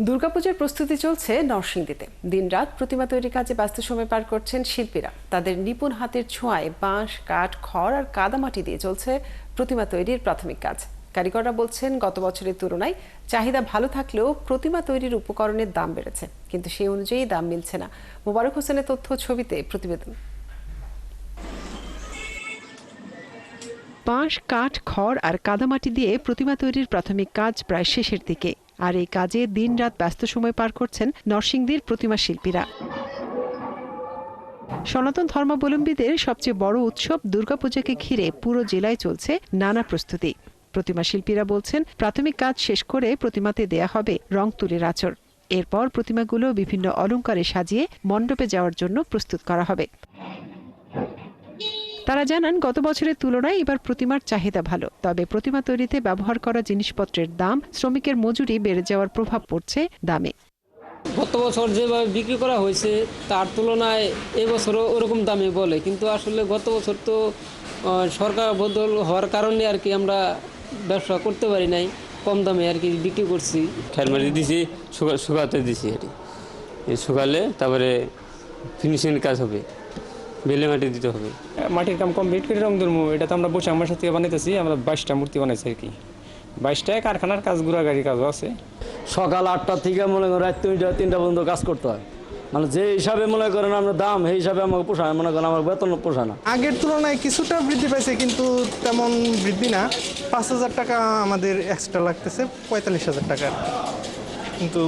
দুর্গাপূজার প্রস্তুতি চলছে নরসিংদীতে। দিনরাত প্রতিমা তৈরির কাজে ব্যস্ত সময় পার করছেন শিল্পীরা। তাদের নিপুণ হাতের ছোঁয়ায় বাঁশ, কাঠ, খড় আর কাদামাটি দিয়ে চলছে প্রতিমা তৈরির প্রাথমিক কাজ। কারিগররা বলছেন, গত বছরের তুলনায় চাহিদা ভালো থাকলেও প্রতিমা তৈরির উপকরণের দাম বেড়েছে, কিন্তু সেই অনুযায়ী দাম মিলছে না। মোবারক হোসেনের তথ্য ছবিতে প্রতিবেদন। বাঁশ, কাঠ, খড় আর কাদামাটি দিয়ে প্রতিমা তৈরির প্রাথমিক কাজ প্রায় শেষের দিকে। আর এই কাজে দিনরাত ব্যস্ত সময় পার করছেন নরসিংদীর প্রতিমা শিল্পীরা। সনাতন ধর্মাবলম্বীদের সবচেয়ে বড় উৎসব দুর্গাপূজাকে ঘিরে পুরো জেলায় চলছে নানা প্রস্তুতি। প্রতিমা শিল্পীরা বলছেন, প্রাথমিক কাজ শেষ করে প্রতিমাতে দেয়া হবে রং তুলির আঁচড়। এরপর প্রতিমাগুলো বিভিন্ন অলংকারে সাজিয়ে মণ্ডপে যাওয়ার জন্য প্রস্তুত করা হবে। তারা জানান, গত বছরের তুলনায় এবার প্রতিমার চাহিদা ভালো, তবে প্রতিমা তৈরিতে ব্যবহার করা জিনিসপত্রের দাম, শ্রমিকের মজুরি বেড়ে যাওয়ার প্রভাব পড়ছে দামে। গত বছর যেভাবে বিক্রি করা হয়েছে তার তুলনায় এবছরও ওরকম দামে বলে, কিন্তু আসলে গত বছর তো সরকার বদল হওয়ার কারণে আর কি আমরা ব্যবসা করতে পারি নাই, কম দামে আর কি বিক্রি করছি। খেলমারি দিছি, শুকাতে দিছি, এটি শুকালে তারপরে ফিনিশিং কাজ হবে, বেলে মাটি দিতে হবে। মাটির কাম কমপ্লিট করে রং ধরবো, এটা তো আমরা বসে আমার সাথে বানাইতেছি। আমরা 22টা মূর্তি বানাইছি আর কি। 22টায় কারখানার কাজ, গুড়াগাড়ির কাজও আছে। সকাল 8টা থেকে মনে করেন রাত 2টা 3টা পর্যন্ত কাজ করতে হয়। মানে যে হিসাবে মনে করেন আমরা দাম, সেই হিসাবে আমাকে পোষায়, মনে করেন আমার বেতন পোষায় না। আগের তুলনায় কিছুটা বৃদ্ধি পাইছে, কিন্তু তেমন বৃদ্ধি না। 5,000 টাকা আমাদের এক্সট্রা লাগতেছে, 45,000 টাকা। কিন্তু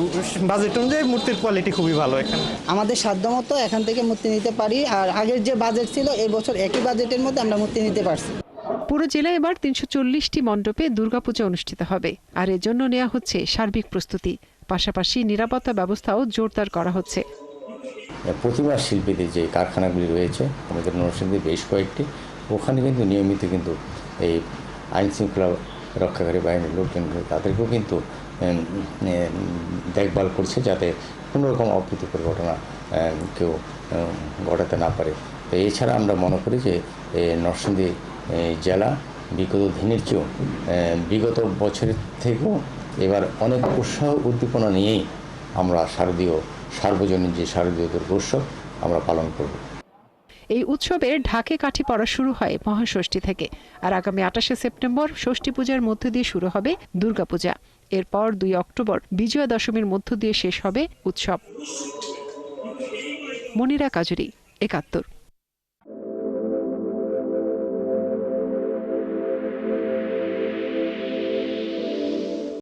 বাজেট অনুযায়ী মূর্তির কোয়ালিটি খুবই ভালো এখানে। আমাদের সাধ্যমতো এখান থেকে মূর্তি নিতে পারি, আর আগের যে বাজেট ছিল এই বছর একই বাজেটের মধ্যে আমরা মূর্তি নিতে পারছি। পুরো জেলায় এবার 340টি মণ্ডপে দুর্গাপূজা অনুষ্ঠিত হবে, আর এর জন্য নেওয়া হচ্ছে সার্বিক প্রস্তুতি। পাশাপাশি নিরাপত্তা ব্যবস্থাও জোরদার করা হচ্ছে। প্রতিমা শিল্পীদের যে কারখানাগুলি রয়েছে আমাদের নরসিংদীর বেশ কয়েকটি, ওখানে কিন্তু নিয়মিত কিন্তু এই আইন শৃঙ্খলা রক্ষাকারী বাহিনীর লোকজন তাদেরকেও কিন্তু দেখভাল করছে, যাতে কোনো রকম অপ্রীতিকর ঘটনা কেউ ঘটাতে না পারে। তো এছাড়া আমরা মনে করি যে নরসিংদী জেলা বিগত দিনের চেয়েও, বিগত বছরের থেকেও এবার অনেক উৎসাহ উদ্দীপনা নিয়েই আমরা সার্বজনীন যে শারদীয় দুর্গোৎসব আমরা পালন করব। এই উৎসবের ঢাকে কাঠি পড়া শুরু হয় মহাষষ্ঠী থেকে, আর আগামী 28শে সেপ্টেম্বর ষষ্ঠী পূজার মধ্য দিয়ে শুরু হবে দুর্গাপূজা। এরপর 2 অক্টোবর বিজয়া দশমীর মধ্য দিয়ে শেষ হবে উৎসব। মনিরা কাজুরি, 71।